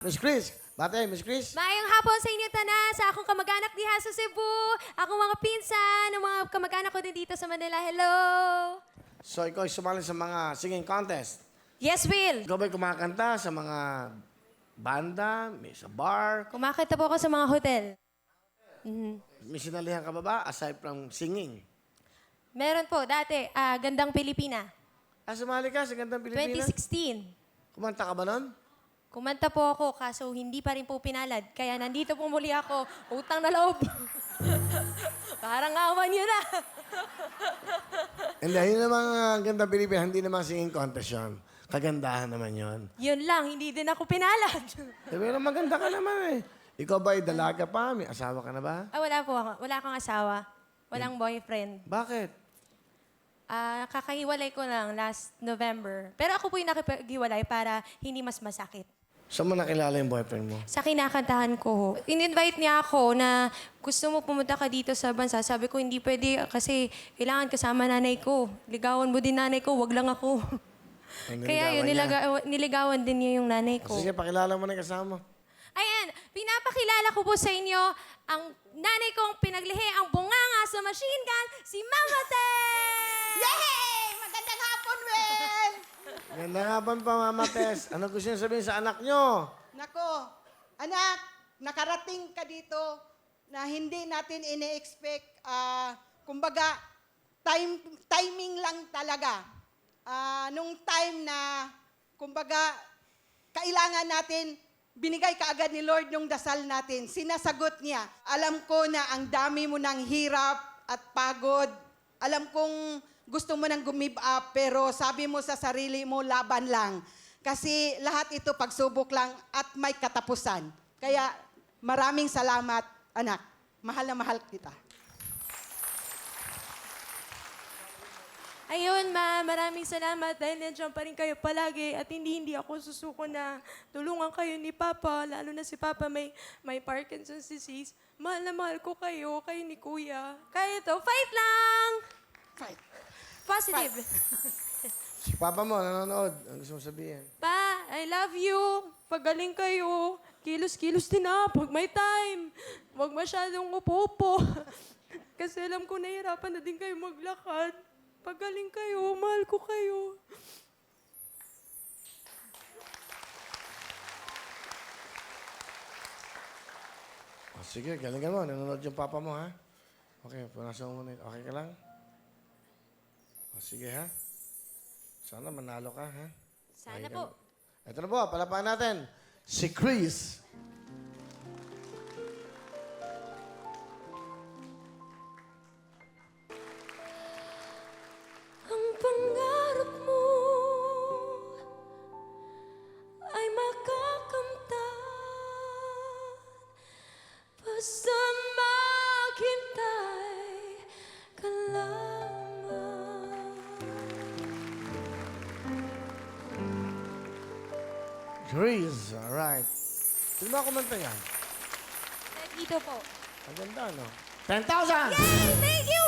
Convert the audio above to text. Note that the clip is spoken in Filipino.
Miss Chris, bate, Miss Chris. Maayong hapon sa inyo tanan, sa akong kamag-anak diha sa Cebu, akong mga pinsan, ang mga kamag-anak ko din dito sa Manila. Hello! So, ikaw ay sumali sa mga singing contest. Yes, Will! Ikaw ba'y kumakanta sa mga banda, may sa bar? Kumakita po ako sa mga hotel. May sinalihan ka ba ba aside from singing? Meron po, dati, Gandang Pilipina. Sumali ka sa Gandang Pilipinas? 2016. Kumanta ka ba nun? Kumanta po ako, kaso hindi pa rin po pinalad. Kaya nandito po muli ako, utang na loob. Parang awan yun na. Hindi, yun naman Gandang Pilipinas, hindi naman singing contest yun. Kagandahan naman yun. Yun lang, hindi din ako pinalad. Pero maganda ka naman eh. Ikaw ba ay dalaga pa? May asawa ka na ba? Wala po ako. Wala akong asawa. Walang boyfriend. Bakit? Kakahiwalay ko lang last November. Pero ako po yung nakipaghiwalay para hindi mas masakit. Saan mo nakilala yung boyfriend mo? Sa kinakantahan ko, in-invite niya ako na gusto mo pumunta ka dito sa bansa. Sabi ko, hindi pwede kasi kailangan kasama nanay ko. Ligawan mo din nanay ko, wag lang ako. Kaya yun, niligawan din niya yung nanay ko. Sige, pakilala mo na yung kasama. Ayan, pinapakilala ko po sa inyo ang nanay kong pinaglihi ang bunganga sa machine gun, si Mama Tess! Yay! Magandang hapon, Will! Ganda nga ba pa, Mama Tess? Ano gusto niyo sabihin sa anak niyo? Nako, anak, nakarating ka dito na hindi natin ini-expect. Kumbaga, timing lang talaga. Nung time na, kumbaga, kailangan natin, binigay kaagad ni Lord yung dasal natin. Sinasagot niya. Alam ko na ang dami mo ng hirap at pagod. Alam kong gusto mo nang give up, pero sabi mo sa sarili mo, laban lang. Kasi lahat ito pagsubok lang at may katapusan. Kaya maraming salamat, anak. Mahal na mahal kita. Ayun, Ma, maraming salamat dahil nandiyan pa rin kayo palagi at hindi ako susuko na tulungan kayo ni Papa, lalo na si Papa may Parkinson's disease. Mahal na mahal ko kayo ni Kuya. Kaya ito, fight lang! Fight. Positive. Si Papa mo, nanonood. Ano gusto mo sabihin? Pa, I love you. Pagaling kayo. Kilos-kilos din pag may time. Huwag masyadong upo-upo. Kasi alam ko nahihirapan na din kayo maglakad. Pagaling kayo, mahal ko kayo. Sige, galingan mo. Nanonood yung Papa mo, ha? Okay, punasan mo muna. Okay ka lang? Sige, ha? Sana manalo ka, ha? Sana Okay, po. Ito na po, palapakan natin. Si Chris. Ang pangarap mo ay makakamtan, basta maghintay ka lamang. Chris, alright. Sino ba kumanta yan? Dito po. Ang ganda, no? 10,000! Yay! Thank you,